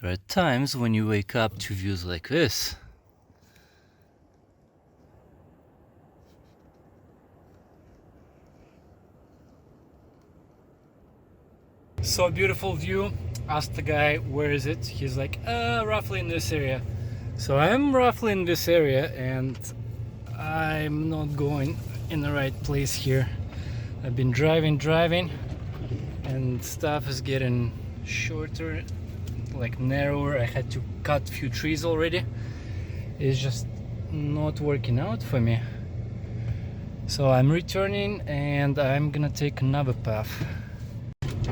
There are times when you wake up to views like this. So beautiful view. Asked the guy, where is it? He's like, roughly in this area. So I'm roughly in this area and I'm not going in the right place here. I've been driving and stuff is getting shorter, like narrower. I had to cut a few trees already. It's just not working out for me. So I'm returning and I'm gonna take another path.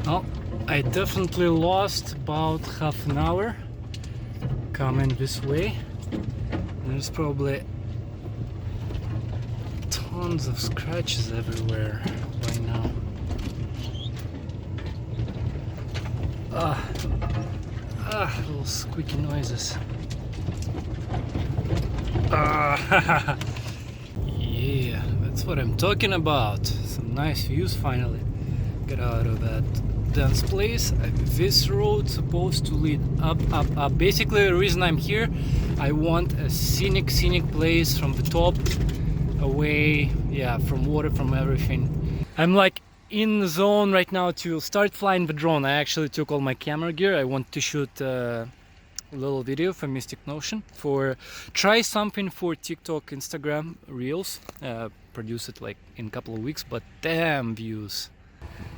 Oh, I definitely lost about half an hour coming this way. There's probably tons of scratches everywhere by now. Little squeaky noises. Yeah, that's what I'm talking about. Some nice views finally. Get out of that dense place. This road's supposed to lead up. Basically, the reason I'm here, I want a scenic place from the top, away, yeah, from water, from everything. I'm like in the zone right now to start flying the drone. I actually took all my camera gear. I want to shoot a little video for Mystic Notion, for try something for TikTok, Instagram Reels, produce it like in a couple of weeks, but damn views.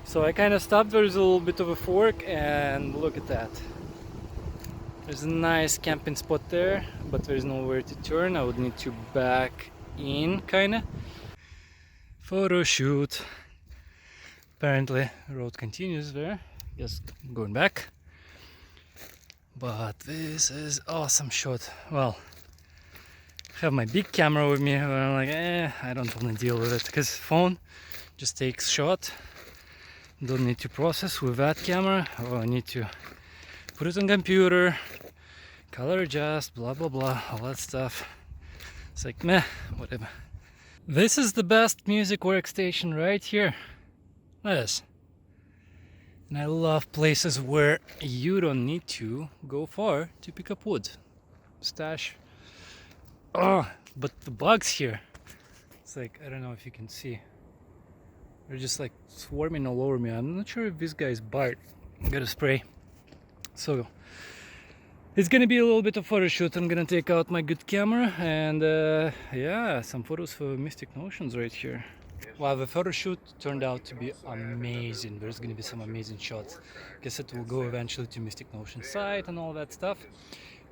So I kind of stopped. There's a little bit of a fork and look at that. There's a nice camping spot there, but there's nowhere to turn. I would need to back in kinda. Photo shoot. Apparently road continues there. Just going back. But this is awesome shot. Well, I have my big camera with me, but I'm like, I don't want to deal with it because phone just takes shot. Don't need to process with that camera. Oh, I need to put it on computer, color adjust, blah blah blah, all that stuff. It's like meh, whatever. This is the best music workstation right here. Yes. And I love places where you don't need to go far to pick up wood. Stash. Oh, but the bugs here. It's like, I don't know if you can see. They're just like swarming all over me. I'm not sure if this guy is Bart. I gotta spray. So it's gonna be a little bit of photo shoot. I'm gonna take out my good camera and yeah, some photos for Mystic Notions right here. Wow, the photo shoot turned out to be amazing. There's gonna be some amazing shots. Guess it will go eventually to Mystic Notion site and all that stuff.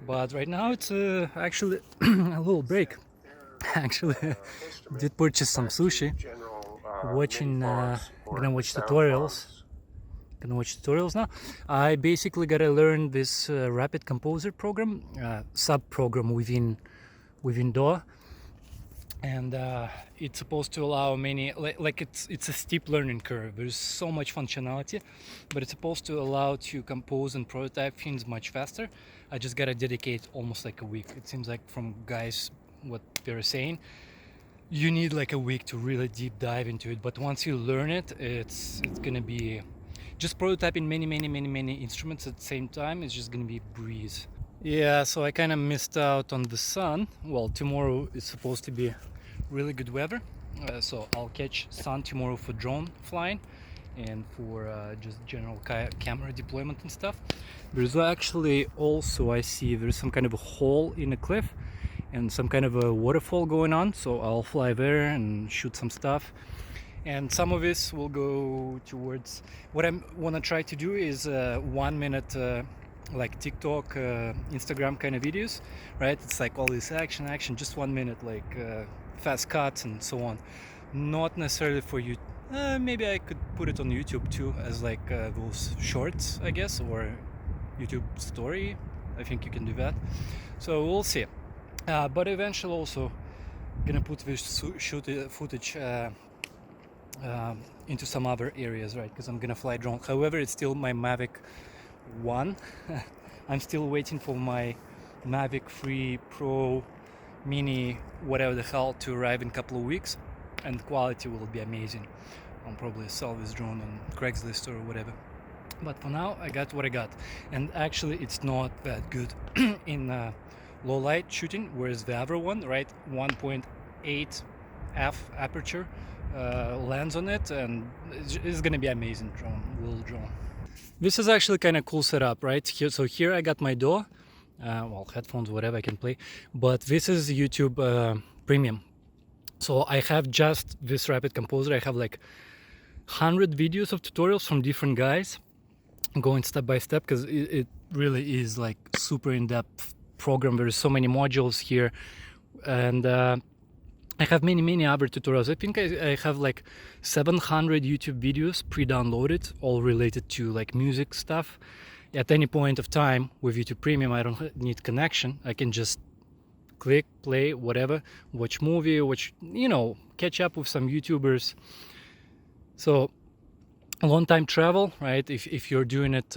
But right now it's actually a little break. Actually, did purchase some sushi. Gonna watch tutorials. Gonna watch tutorials now. I basically gotta learn this Rapid Composer program, sub-program within DAW, and it's supposed to allow many, like it's a steep learning curve. There's so much functionality, but it's supposed to allow to compose and prototype things much faster. I just gotta dedicate almost like a week. It seems like from guys what they're saying, you need like a week to really deep dive into it. But once you learn it, it's gonna be just prototyping many instruments at the same time. It's just gonna be a breeze. Yeah, so I kind of missed out on the sun. Well, tomorrow is supposed to be really good weather, so I'll catch sun tomorrow for drone flying and for just general camera deployment and stuff. There's actually also, I see there's some kind of a hole in a cliff and some kind of a waterfall going on, so I'll fly there and shoot some stuff. And some of this will go towards what I want to try to do is 1 minute like TikTok, Instagram kind of videos, right? It's like all this action, just 1 minute, like fast cuts and so on. Not necessarily for you. Maybe I could put it on YouTube too as like those shorts, I guess, or YouTube story. I think you can do that. So we'll see. But eventually also gonna put this footage into some other areas, right? Because I'm gonna fly drone. However, it's still my Mavic 1. I'm still waiting for my Mavic 3 Pro Mini, whatever the hell, to arrive in a couple of weeks, and the quality will be amazing. I'll probably sell this drone on Craigslist or whatever. But for now, I got what I got. And actually, it's not that good in low light shooting, whereas the other one, right, 1.8 f aperture lands on it, and it's gonna be amazing little drone. This is actually kind of cool setup, right? So here I got my DAW, well, headphones, whatever I can play, but this is YouTube Premium. So I have just this Rapid Composer. I have like 100 videos of tutorials from different guys, going step by step, because it really is like super in-depth program. There's so many modules here, and I have many other tutorials. I think I have like 700 YouTube videos pre-downloaded, all related to like music stuff. At any point of time with YouTube Premium, I don't need connection. I can just click, play, whatever, watch movie, watch, catch up with some YouTubers. So long time travel, right? If you're doing it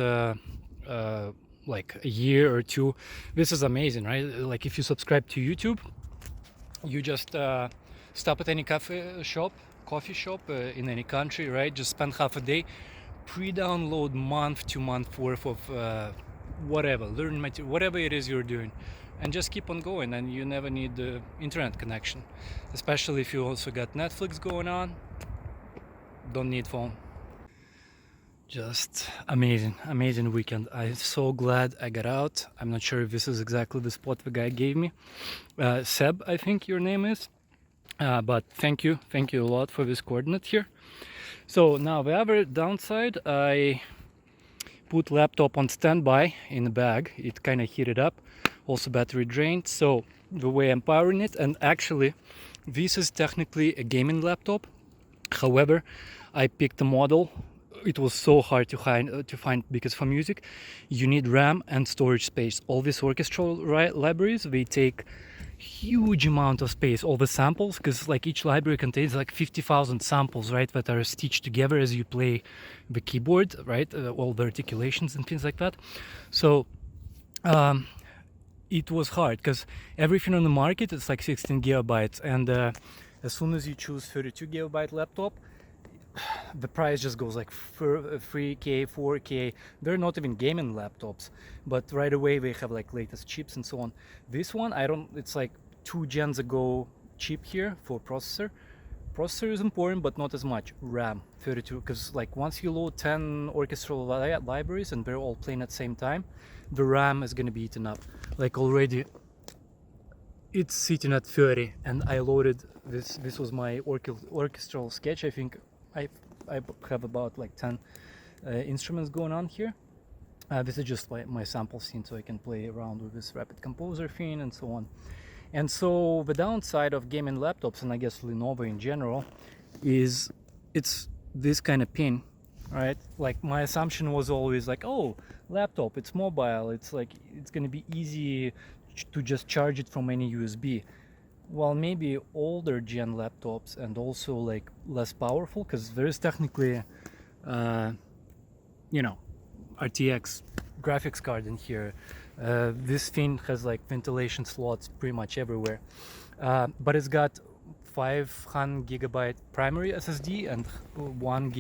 like a year or two, this is amazing, right? Like if you subscribe to YouTube, you just stop at any coffee shop in any country, right? Just spend half a day, pre-download month to month worth of whatever, learn material, whatever it is you're doing, and just keep on going, and you never need the internet connection. Especially if you also got Netflix going on, don't need phone. Just amazing weekend. I'm so glad I got out. I'm not sure if this is exactly the spot the guy gave me. Seb, I think your name is. But thank you a lot for this coordinate here. So now the other downside, I put laptop on standby in the bag. It kind of heated up, also battery drained. So the way I'm powering it, and actually this is technically a gaming laptop. However, I picked a model. It was so hard to find because for music you need RAM and storage space. All these orchestral libraries, they take huge amount of space, all the samples, because like each library contains like 50,000 samples, right, that are stitched together as you play the keyboard, right, all the articulations and things like that. So it was hard because everything on the market is like 16 gigabytes, and as soon as you choose 32 gigabyte laptop, the price just goes like 3K, 4K. They're not even gaming laptops, but right away they have like latest chips and so on. This one, it's like 2 gens ago chip here for processor. Processor is important, but not as much. RAM 32, because like once you load 10 orchestral libraries and they're all playing at the same time, the RAM is going to be eaten up. Like already it's sitting at 30, and I loaded this was my orchestral sketch. I think I have about like 10 instruments going on here. This is just my sample scene, so I can play around with this Rapid Composer thing and so on. And so the downside of gaming laptops, and I guess Lenovo in general, is it's this kind of pin, right? Like my assumption was always like, oh, laptop, it's mobile, it's like it's gonna be easy to just charge it from any USB. Well, maybe older gen laptops and also like less powerful, because there is technically RTX graphics card in here. This thing has like ventilation slots pretty much everywhere, but it's got 500 gigabyte primary SSD and 1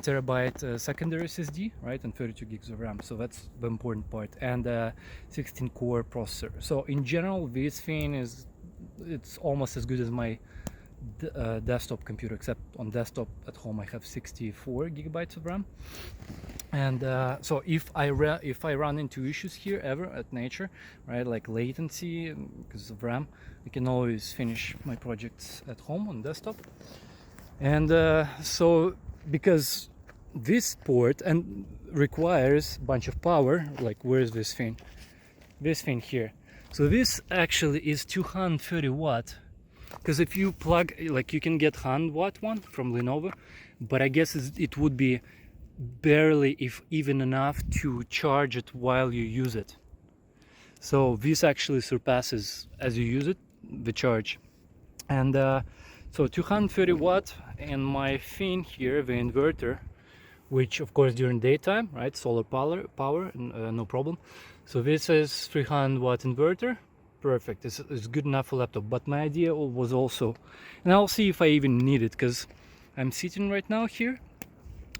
terabyte secondary SSD, right, and 32 gigs of RAM. So that's the important part, and 16 core processor. So in general, this thing it's almost as good as my desktop computer, except on desktop at home I have 64 gigabytes of RAM. And so if I run into issues here ever at nature, right, like latency because of RAM, I can always finish my projects at home on desktop. And so because this port and requires a bunch of power, like where's this thing here, so this actually is 230 watt, because if you plug, like you can get 100 watt one from Lenovo, but I guess it would be barely, if even enough, to charge it while you use it. So this actually surpasses, as you use it, the charge. And so 230 watt, and my thing here, the inverter, which of course during daytime, right, solar power, no problem. So this is 300 watt inverter, perfect. It's good enough for laptop. But my idea was also, and I'll see if I even need it, because I'm sitting right now here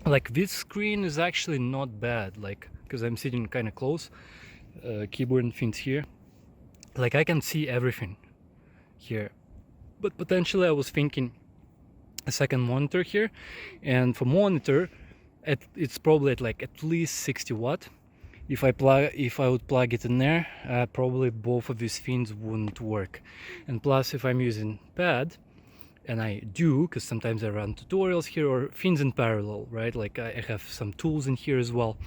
like this screen is actually not bad, like because I'm sitting kind of close, keyboard and things here, like I can see everything here. But potentially I was thinking a second monitor here, and for monitor it's probably at least 60 watt. If I would plug it in there, probably both of these things wouldn't work. And plus, if I'm using pad, and I do, because sometimes I run tutorials here or things in parallel, right? Like I have some tools in here as well.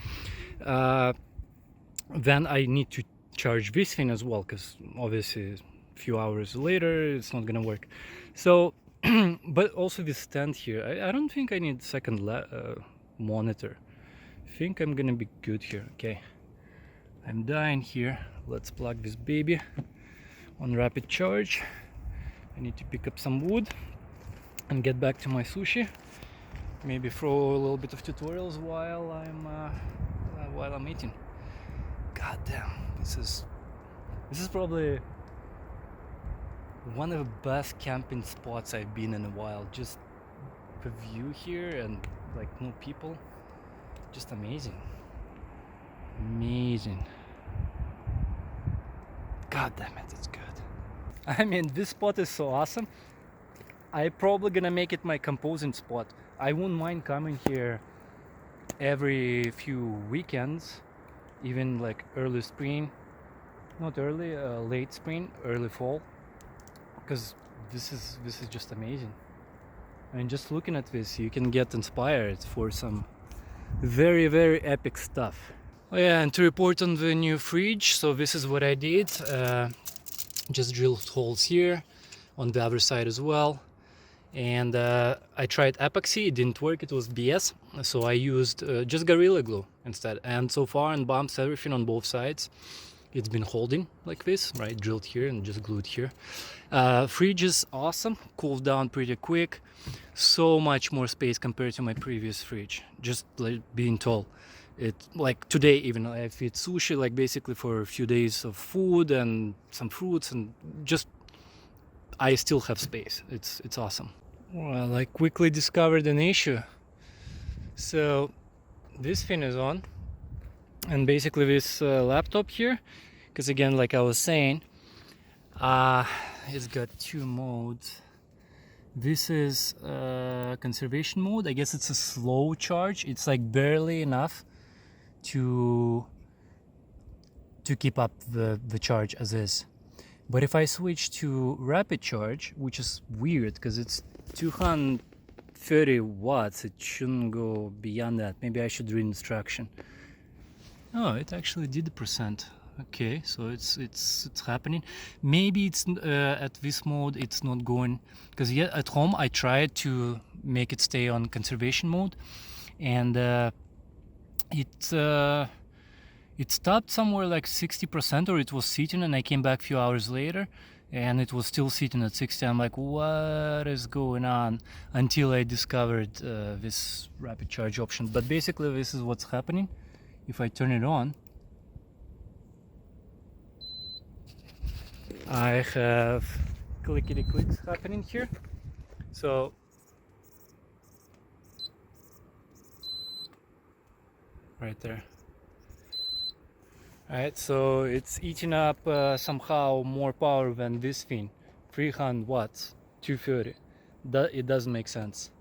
Then I need to charge this thing as well, because obviously a few hours later it's not gonna work. So, but also this stand here, I don't think I need second monitor. I think I'm gonna be good here. Okay, I'm dying here. Let's plug this baby on rapid charge. I need to pick up some wood and get back to my sushi. Maybe throw a little bit of tutorials while I'm eating. God damn, this is probably one of the best camping spots I've been in a while. Just the view here and like no people, just amazing. God damn it, it's good. I mean, this spot is so awesome. I'm probably gonna make it my composing spot. I wouldn't mind coming here every few weekends, even like early spring, not early, late spring, early fall, because this is just amazing. I mean, just looking at this, you can get inspired for some very, very epic stuff. Oh yeah, and to report on the new fridge, so this is what I did. Just drilled holes here, on the other side as well. And I tried epoxy, it didn't work, it was BS. So I used just Gorilla Glue instead. And so far on bumps, everything on both sides, it's been holding like this, right? Drilled here and just glued here. Fridge is awesome, cooled down pretty quick. So much more space compared to my previous fridge, just like being tall. It like today even I feed sushi like basically for a few days of food and some fruits, and just I still have space. It's awesome. Well, I quickly discovered an issue. So this thing is on, and basically this laptop here, because again, like I was saying, it's got two modes. This is conservation mode. I guess it's a slow charge. It's like barely enough to keep up the charge as is. But if I switch to rapid charge, which is weird because it's 230 watts, it shouldn't go beyond that. Maybe I should read instruction. Oh, it actually did the percent. Okay, so it's happening. Maybe it's at this mode it's not going, because yet at home I tried to make it stay on conservation mode, and it stopped somewhere like 60%, or it was sitting, and I came back a few hours later and it was still sitting at 60. I'm like, what is going on? Until I discovered this rapid charge option. But basically this is what's happening. If I turn it on, I have clickety clicks happening here. So right there. Alright, so it's eating up somehow more power than this thing. 300 watts, 230. It doesn't make sense.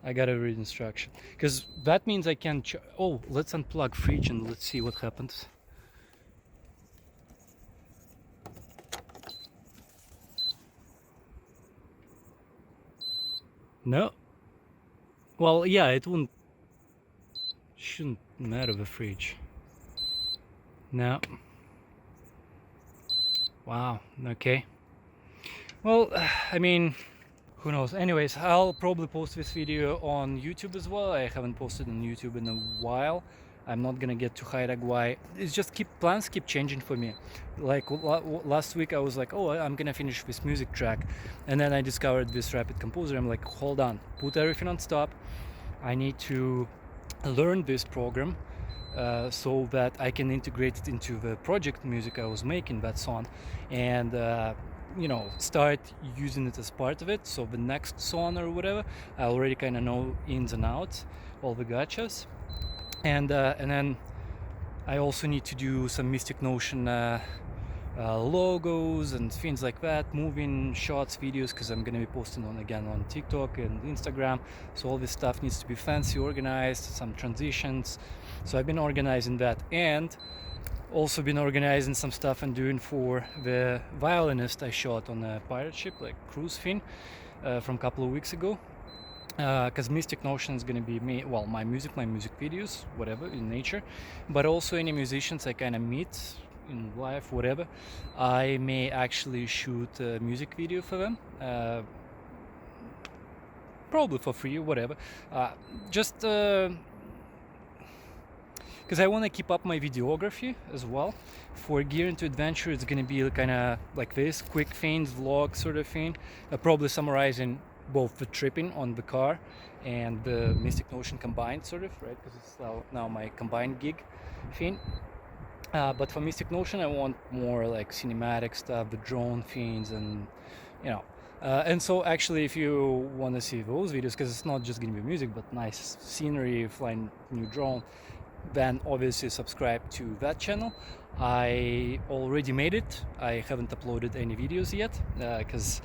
I gotta read instruction, because that means I can oh, let's unplug fridge and let's see what happens. No. Well, yeah, it shouldn't matter, the fridge. No. Wow, okay. Well, I mean, who knows. Anyways, I'll probably post this video on YouTube as well. I haven't posted on YouTube in a while. I'm not gonna get too high tech. Why? It's just plans keep changing for me. Like last week I was like, oh, I'm gonna finish this music track, and then I discovered this Rapid Composer. I'm like, hold on, put everything on stop. I need to learn this program so that I can integrate it into the project music I was making, that song. And you know, start using it as part of it. So the next song or whatever, I already kind of know ins and outs, all the gotchas. And then I also need to do some Mystic Notion logos and things like that, moving shots, videos, because I'm gonna be posting on TikTok and Instagram. So all this stuff needs to be fancy, organized, some transitions. So I've been organizing that, and also been organizing some stuff and doing for the violinist I shot on a pirate ship, like cruise thing, from a couple of weeks ago. Because Mystic Notion is going to be my music videos, whatever, in nature, but also any musicians I kind of meet in life, whatever. I may actually shoot a music video for them, probably for free, whatever. Just because I want to keep up my videography as well. For Gear into Adventure, it's going to be kind of like this, quick things, vlog sort of thing, probably summarizing both the tripping on the car and the Mystic Notion combined, sort of, right? Because it's now my combined gig thing. But for Mystic Notion, I want more like cinematic stuff, the drone things, and you know. And so actually, if you want to see those videos, because it's not just going to be music, but nice scenery, flying new drone, then obviously subscribe to that channel. I already made it. I haven't uploaded any videos yet, because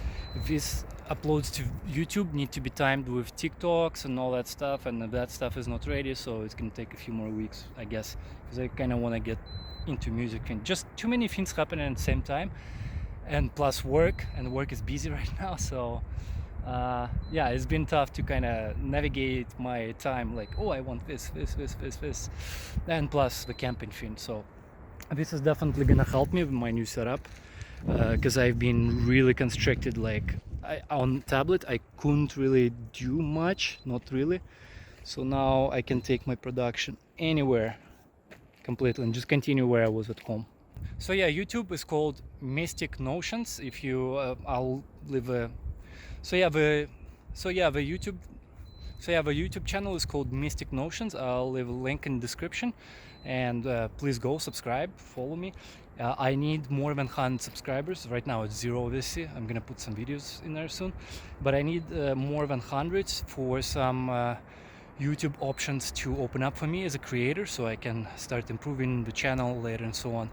these uploads to YouTube need to be timed with TikToks and all that stuff, and that stuff is not ready, so it's gonna take a few more weeks, I guess, because I kind of want to get into music thing. Just too many things happening at the same time, and plus work, and work is busy right now, so yeah, it's been tough to kind of navigate my time, like, oh, I want this, and plus the camping thing. So this is definitely gonna help me with my new setup, because I've been really constricted. Like on tablet I couldn't really do much, not really. So now I can take my production anywhere completely and just continue where I was at home. So yeah, YouTube is called Mystic Notions. If you I'll leave a the YouTube channel is called Mystic Notions. I'll leave a link in the description, and please go subscribe, follow me. I need more than 100 subscribers. Right now it's 0, obviously. I'm gonna put some videos in there soon, but I need more than 100 for some YouTube options to open up for me as a creator, so I can start improving the channel later and so on.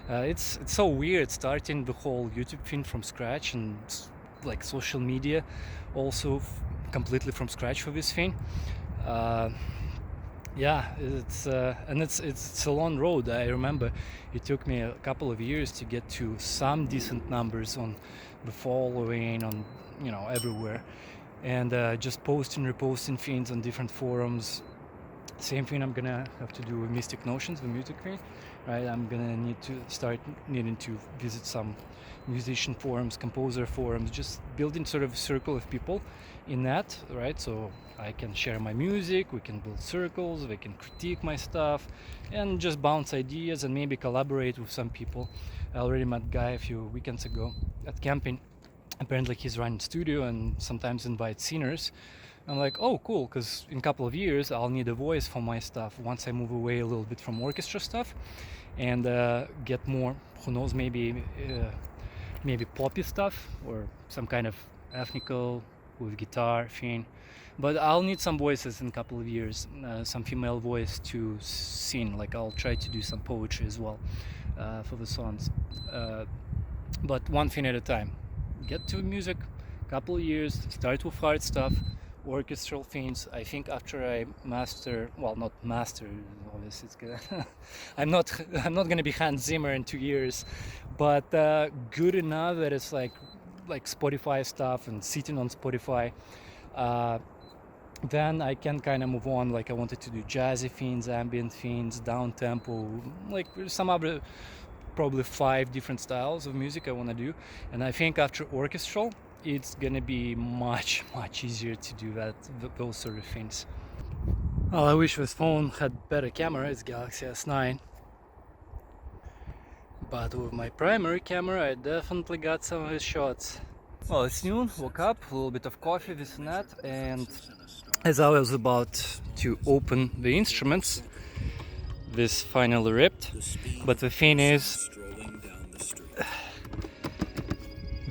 It's so weird starting the whole YouTube thing from scratch, and like social media also completely from scratch for this thing. Yeah, it's a long road. I remember it took me a couple of years to get to some decent numbers on the following, on, you know, everywhere, and just reposting things on different forums. Same thing I'm gonna have to do with Mystic Notions, the music thing, right? I'm gonna need to start needing to visit some musician forums, composer forums, just building sort of a circle of people in that, right? So I can share my music, we can build circles, they can critique my stuff, and just bounce ideas and maybe collaborate with some people. I already met a guy a few weekends ago at camping. Apparently he's running a studio and sometimes invites singers. I'm like, oh cool, because in a couple of years I'll need a voice for my stuff once I move away a little bit from orchestra stuff and get more, who knows, maybe poppy stuff or some kind of ethnical with guitar thing. But I'll need some voices in a couple of years, some female voice to sing. Like I'll try to do some poetry as well for the songs, but one thing at a time. Get to music, couple of years, start with hard stuff, orchestral things. I think after I master, well, not master, obviously it's gonna I'm not gonna be Hans Zimmer in 2 years, but good enough that it's like Spotify stuff and sitting on Spotify. Then I can kind of move on. Like I wanted to do jazzy things, ambient things, down tempo, like some other probably 5 different styles of music I want to do. And I think after orchestral it's gonna be much easier to do those sort of things. Well, I wish this phone had better camera. It's Galaxy S9, but with my primary camera I definitely got some of his shots. Well, it's noon, woke up, a little bit of coffee, this and that, and as I was about to open the instruments, this finally ripped. But the thing is,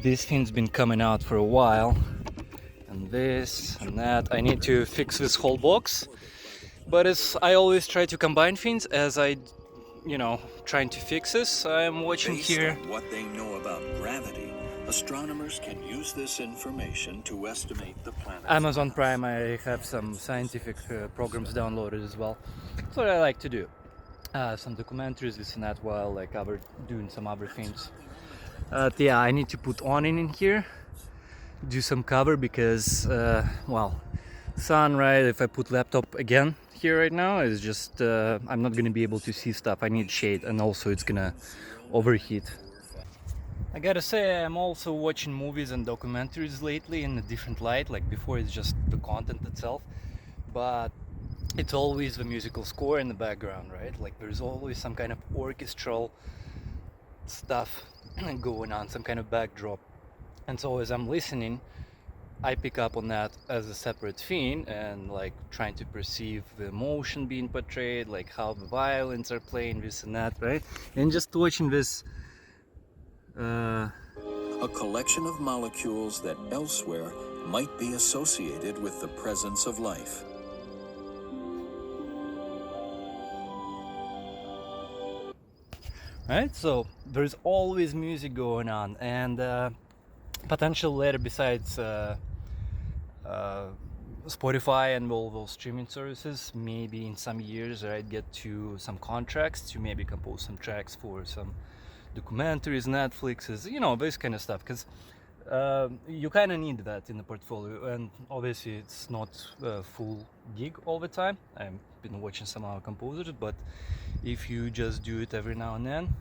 This thing's been coming out for a while, and this and that. I need to fix this whole box, but as I always try to combine things as I, trying to fix this, I'm watching here. Based on what they know about gravity, astronomers can use this information to estimate the planet's Amazon mass. Prime, I have some scientific programs downloaded as well. That's what I like to do. Some documentaries, this and that, while like doing some other things. Yeah, I need to put awning in here, do some cover because, sun, right? If I put laptop again here right now, it's just I'm not gonna be able to see stuff. I need shade, and also it's gonna overheat. I gotta say, I'm also watching movies and documentaries lately in a different light. Like before, it's just the content itself, but it's always the musical score in the background, right? Like there's always some kind of orchestral stuff going on, some kind of backdrop. And so as I'm listening, I pick up on that as a separate theme and like trying to perceive the emotion being portrayed, like how the violins are playing this and that, right? And just watching this A collection of molecules that elsewhere might be associated with the presence of life. right? So there's always music going on, and potential later besides Spotify and all those streaming services, maybe in some years I'd get to some contracts to maybe compose some tracks for some documentaries, Netflixes, this kind of stuff, because you kind of need that in the portfolio, and obviously it's not a full gig all the time. I've been watching some other composers, but if you just do it every now and then,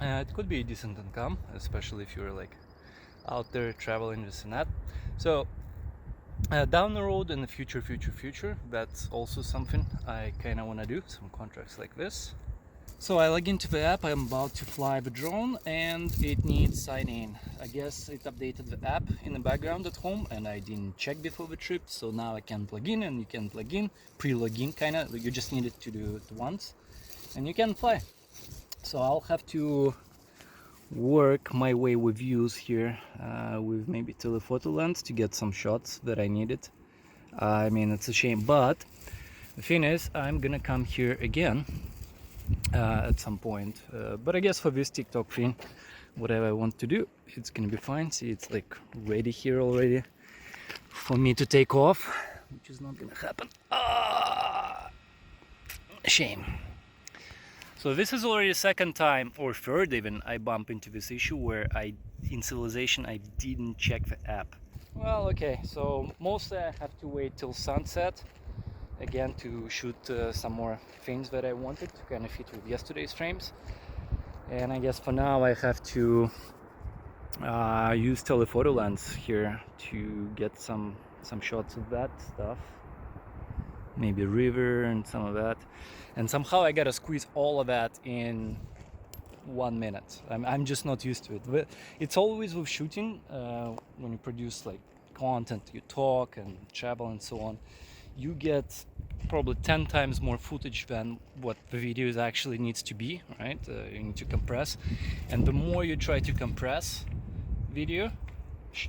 it could be a decent income, especially if you're like out there traveling this and that. So down the road in the future, that's also something I kind of want to do, some contracts like this. So I log into the app, I'm about to fly the drone, and it needs sign in. I guess it updated the app in the background at home, and I didn't check before the trip, so now I can plug in, and you can plug in, pre-login kinda, you just need it to do it once, and you can fly. So I'll have to work my way with views here, with maybe telephoto lens to get some shots that I needed. I mean, it's a shame, but the thing is, I'm gonna come here again at some point, but I guess for this TikTok thing, whatever I want to do, it's gonna be fine. See, it's like ready here already for me to take off, which is not gonna happen. Shame. So this is already the second time, or third even, I bump into this issue where in Civilization I didn't check the app. Well, okay, so mostly I have to wait till sunset again to shoot some more things that I wanted to kind of fit with yesterday's frames. And I guess for now I have to use telephoto lens here to get some shots of that stuff, maybe river and some of that, and somehow I gotta squeeze all of that in 1 minute. I'm just not used to it, but it's always with shooting, when you produce like content, you talk and travel and so on, you get probably 10 times more footage than what the video actually needs to be, right? You need to compress, and the more you try to compress video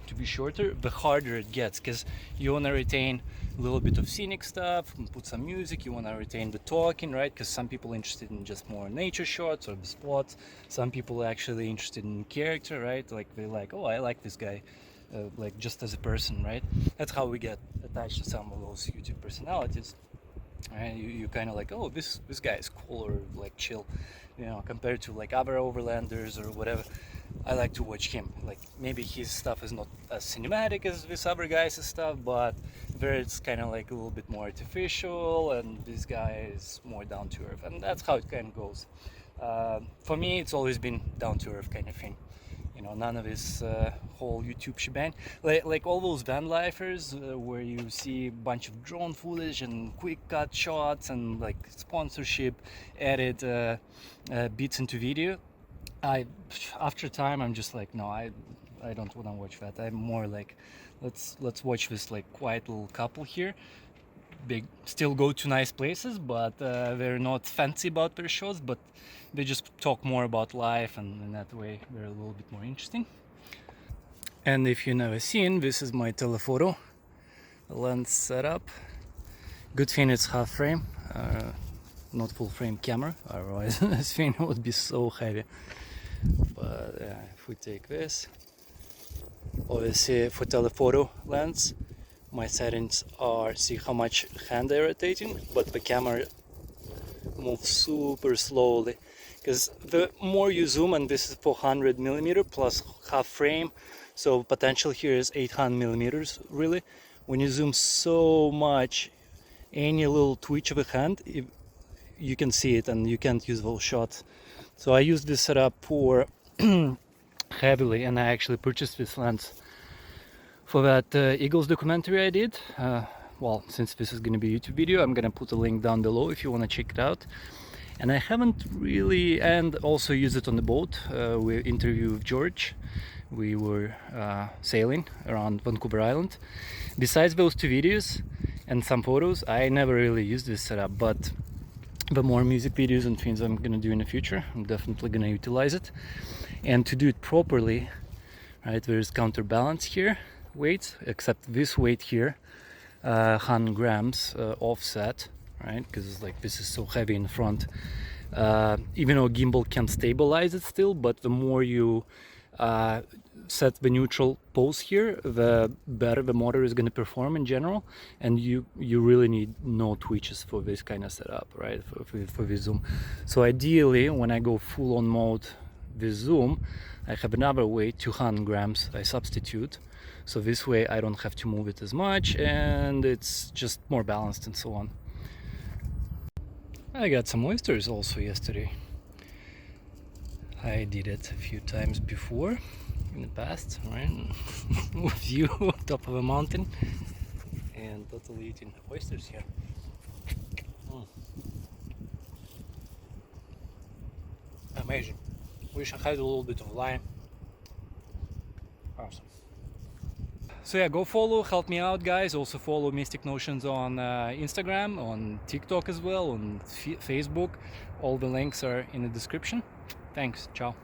to be shorter, the harder it gets, because you want to retain a little bit of scenic stuff, put some music, you want to retain the talking, right? Because some people are interested in just more nature shots or the spots, some people are actually interested in character, right? Like they like, oh, I like this guy, like just as a person, right? That's how we get attached to some of those YouTube personalities. And you kind of like, oh, this guy is cool, or like chill, compared to like other overlanders or whatever. I like to watch him. Like maybe his stuff is not as cinematic as this other guy's stuff, but there it's kind of like a little bit more artificial, and this guy is more down to earth, and that's how it kind of goes. For me, it's always been down to earth kind of thing. None of this whole YouTube shebang, like all those van lifers where you see a bunch of drone footage and quick cut shots and like sponsorship added bits into video. After time, I'm just like, no, I don't want to watch that. I'm more like, let's watch this like quiet little couple here. They still go to nice places, but they're not fancy about their shows, but they just talk more about life, and in that way they're a little bit more interesting. And if you've never seen, this is my telephoto lens setup. Good thing it's half frame, not full frame camera, otherwise this thing would be so heavy. But if we take this, obviously for telephoto lens, my settings are, see how much hand I'm rotating, but the camera moves super slowly, because the more you zoom, and this is 400mm plus half frame, so potential here is 800mm really. When you zoom so much, any little twitch of a hand, you can see it and you can't use those shots. So I use this setup for heavily, and I actually purchased this lens for that Eagles documentary I did. Well, since this is going to be a YouTube video, I'm going to put a link down below if you want to check it out. And I haven't really, and also use it on the boat. We interviewed George. We were sailing around Vancouver Island. Besides those two videos and some photos, I never really used this setup, but the more music videos and things I'm gonna do in the future, I'm definitely gonna utilize it. And to do it properly, right, there's counterbalance here, weights, except this weight here, 100 grams offset, right, because like this is so heavy in front. Even though gimbal can stabilize it still, but the more you set the neutral pose here, the better the motor is going to perform in general, and you really need no twitches for this kind of setup, right, for the zoom. So ideally, when I go full on mode with zoom, I have another weight, 200 grams, I substitute, so this way I don't have to move it as much, and it's just more balanced and so on. I got some oysters also yesterday. I did it a few times before in the past, right? With you on top of a mountain, and totally eating oysters here. Amazing. Wish I had a little bit of lime. Awesome. So yeah, go follow, help me out, guys. Also follow Mystic Notions on Instagram, on TikTok as well, on Facebook. All the links are in the description. Thanks. Ciao.